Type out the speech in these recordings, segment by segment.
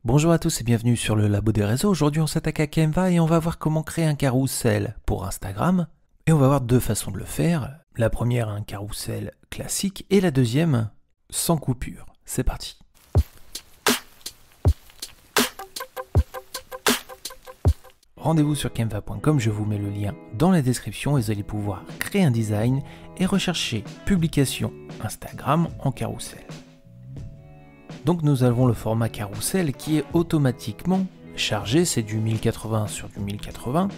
Bonjour à tous et bienvenue sur le Labo des réseaux. Aujourd'hui on s'attaque à Canva et on va voir comment créer un carrousel pour Instagram. Et on va voir deux façons de le faire. La première, un carrousel classique, et la deuxième, sans coupure. C'est parti. Rendez-vous sur canva.com, je vous mets le lien dans la description et vous allez pouvoir créer un design et rechercher publication Instagram en carrousel. Donc nous avons le format carrousel qui est automatiquement chargé, c'est du 1080 sur du 1080.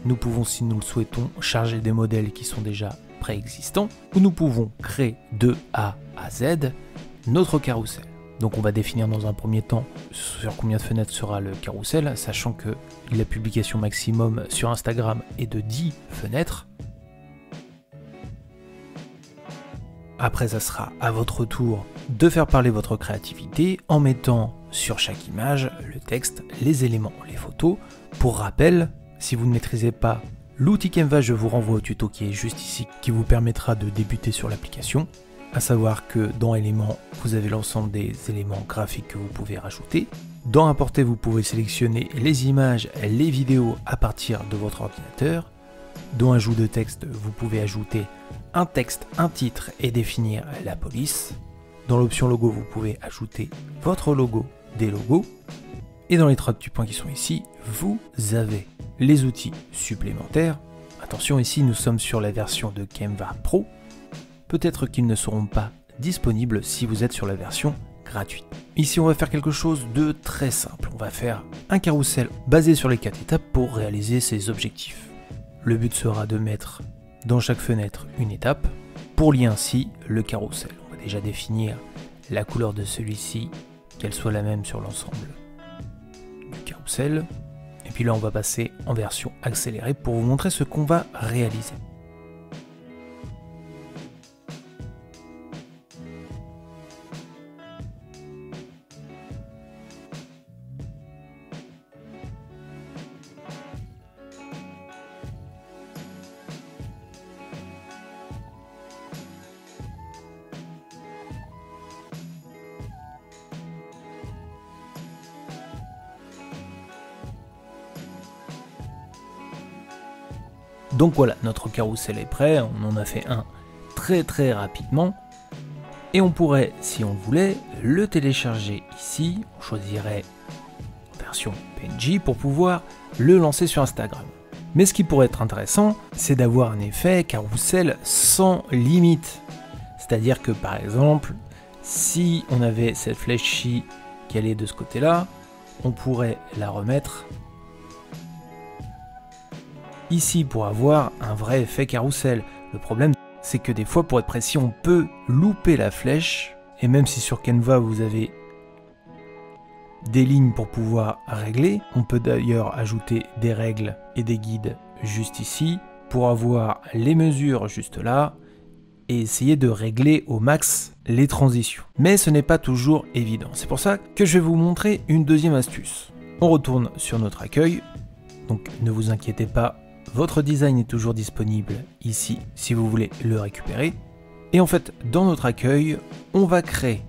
Nous pouvons, si nous le souhaitons, charger des modèles qui sont déjà préexistants, ou nous pouvons créer de A à Z notre carrousel. Donc on va définir dans un premier temps sur combien de fenêtres sera le carrousel, sachant que la publication maximum sur Instagram est de 10 fenêtres. Après, ça sera à votre tour de faire parler votre créativité en mettant sur chaque image le texte, les éléments, les photos. Pour rappel, si vous ne maîtrisez pas l'outil Canva, je vous renvoie au tuto qui est juste ici, qui vous permettra de débuter sur l'application. À savoir que dans éléments, vous avez l'ensemble des éléments graphiques que vous pouvez rajouter. Dans importer, vous pouvez sélectionner les images, les vidéos à partir de votre ordinateur. Dans ajout de texte, vous pouvez ajouter un texte, un titre et définir la police. Dans l'option logo, vous pouvez ajouter votre logo, des logos. Et dans les trois petits points qui sont ici, vous avez les outils supplémentaires. Attention, ici nous sommes sur la version de Canva Pro. Peut-être qu'ils ne seront pas disponibles si vous êtes sur la version gratuite. Ici, on va faire quelque chose de très simple. On va faire un carrousel basé sur les 4 étapes pour réaliser ces objectifs. Le but sera de mettre dans chaque fenêtre une étape pour lier ainsi le carrousel. On va déjà définir la couleur de celui-ci, qu'elle soit la même sur l'ensemble du carrousel. Et puis là, on va passer en version accélérée pour vous montrer ce qu'on va réaliser. Donc voilà, notre carrousel est prêt, on en a fait un très rapidement. Et on pourrait, si on le voulait, le télécharger ici. On choisirait version PNG pour pouvoir le lancer sur Instagram. Mais ce qui pourrait être intéressant, c'est d'avoir un effet carrousel sans limite. C'est-à-dire que par exemple, si on avait cette flèche-ci qui allait de ce côté-là, on pourrait la remettre ici pour avoir un vrai effet carrousel. Le problème, c'est que des fois, pour être précis, on peut louper la flèche. Et même si sur Canva, vous avez des lignes pour pouvoir régler, on peut d'ailleurs ajouter des règles et des guides juste ici pour avoir les mesures juste là et essayer de régler au max les transitions. Mais ce n'est pas toujours évident. C'est pour ça que je vais vous montrer une deuxième astuce. On retourne sur notre accueil. Donc ne vous inquiétez pas, votre design est toujours disponible ici si vous voulez le récupérer. Et en fait, dans notre accueil, on va créer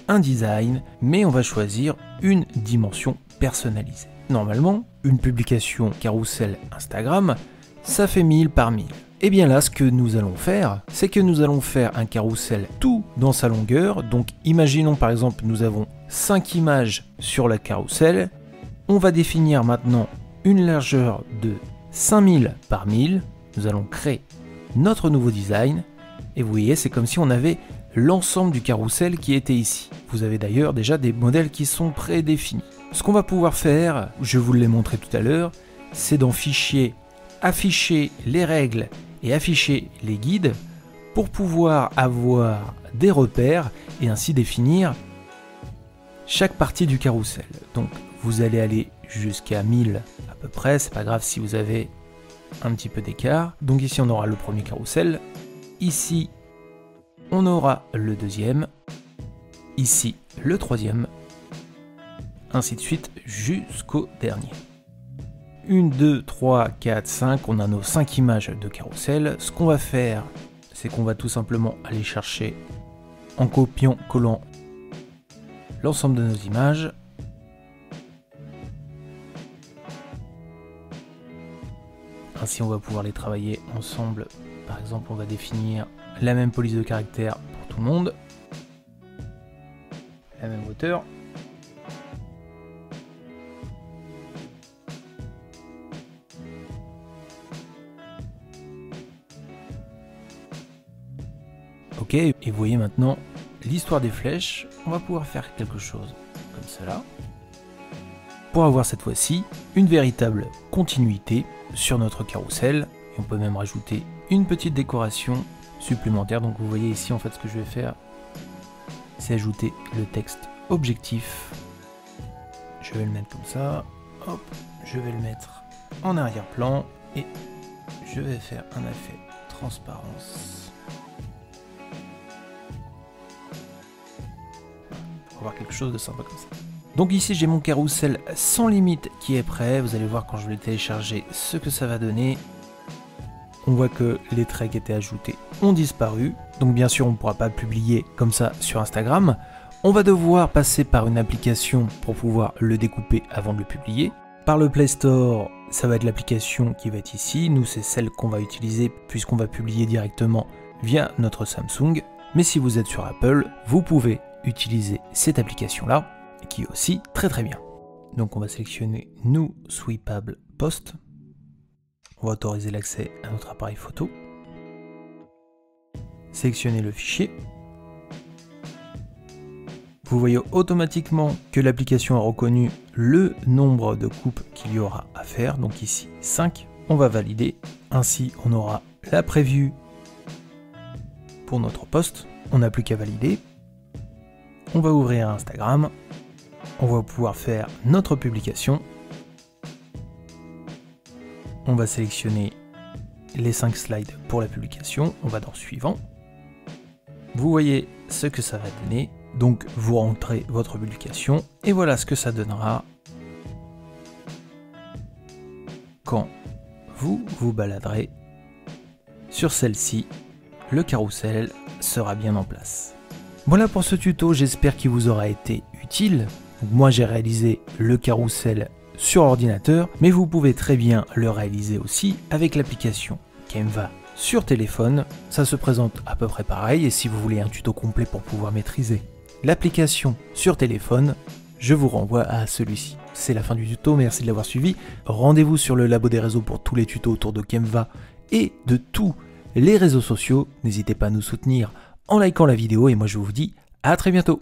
un design, mais on va choisir une dimension personnalisée. Normalement, une publication carrousel Instagram, ça fait 1000 par 1000. Et bien là, ce que nous allons faire, c'est que nous allons faire un carrousel tout dans sa longueur. Donc imaginons par exemple, nous avons 5 images sur la carrousel. On va définir maintenant une largeur de 5000 par 1000, nous allons créer notre nouveau design et vous voyez, c'est comme si on avait l'ensemble du carrousel qui était ici. Vous avez d'ailleurs déjà des modèles qui sont prédéfinis. Ce qu'on va pouvoir faire, je vous l'ai montré tout à l'heure, c'est dans Fichier, afficher les règles et afficher les guides pour pouvoir avoir des repères et ainsi définir chaque partie du carrousel. Donc vous allez aller jusqu'à 1000 à peu près, c'est pas grave si vous avez un petit peu d'écart. Donc ici on aura le premier carrousel, ici on aura le deuxième, ici le troisième, ainsi de suite jusqu'au dernier. 1, 2, 3, 4, 5, on a nos 5 images de carrousel. Ce qu'on va faire, c'est qu'on va tout simplement aller chercher en copiant, collant l'ensemble de nos images. Ainsi on va pouvoir les travailler ensemble. Par exemple, on va définir la même police de caractère pour tout le monde, la même hauteur. Ok, et vous voyez maintenant l'histoire des flèches. On va pouvoir faire quelque chose comme cela, pour avoir cette fois-ci une véritable continuité sur notre carrousel. Et on peut même rajouter une petite décoration supplémentaire. Donc vous voyez ici, en fait, ce que je vais faire, c'est ajouter le texte objectif. Je vais le mettre comme ça. Hop, je vais le mettre en arrière-plan et je vais faire un effet transparence pour avoir quelque chose de sympa comme ça. Donc ici j'ai mon carrousel sans limite qui est prêt. Vous allez voir quand je vais le télécharger ce que ça va donner. On voit que les traits qui étaient ajoutés ont disparu. Donc bien sûr on ne pourra pas publier comme ça sur Instagram. On va devoir passer par une application pour pouvoir le découper avant de le publier. Par le Play Store, ça va être l'application qui va être ici. Nous c'est celle qu'on va utiliser puisqu'on va publier directement via notre Samsung. Mais si vous êtes sur Apple, vous pouvez utiliser cette application là, qui est aussi très très bien. Donc on va sélectionner New Sweepable Post. On va autoriser l'accès à notre appareil photo. Sélectionner le fichier. Vous voyez automatiquement que l'application a reconnu le nombre de coupes qu'il y aura à faire. Donc ici 5. On va valider. Ainsi on aura la preview pour notre post. On n'a plus qu'à valider. On va ouvrir Instagram. On va pouvoir faire notre publication. On va sélectionner les 5 slides pour la publication. On va dans suivant. Vous voyez ce que ça va donner. Donc vous rentrez votre publication et voilà ce que ça donnera quand vous vous baladerez sur celle-ci. Le carrousel sera bien en place. Voilà pour ce tuto, j'espère qu'il vous aura été utile. Moi j'ai réalisé le carrousel sur ordinateur, mais vous pouvez très bien le réaliser aussi avec l'application Canva sur téléphone. Ça se présente à peu près pareil, et si vous voulez un tuto complet pour pouvoir maîtriser l'application sur téléphone, je vous renvoie à celui-ci. C'est la fin du tuto, merci de l'avoir suivi. Rendez-vous sur le Labo des réseaux pour tous les tutos autour de Canva et de tous les réseaux sociaux. N'hésitez pas à nous soutenir en likant la vidéo, et moi je vous dis à très bientôt.